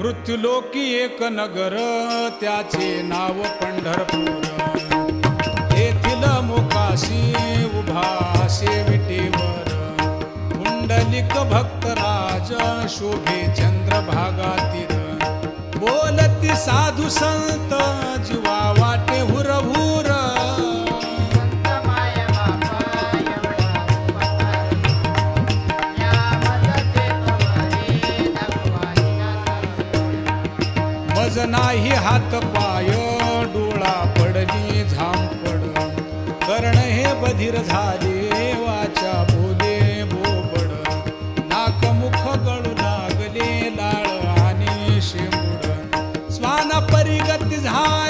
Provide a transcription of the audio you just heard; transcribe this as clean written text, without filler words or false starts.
मृत्युलोकी एक नगर त्याचे नाव पंढरपूर. येथील मोकाशी उभा विटेवर पुंडलिक भक्तराज शोभे चंद्रभागातील. बोलती साधू संत जीवा वाटे हुरहुर. मज नाही हात पाय डोळा पडली झांपड. कर्ण हे बधीर झाले वाचा बोले बोबड. नाक मुख गळू लागले लाळ आणि शेंबूड. स्वाना परिगती झाली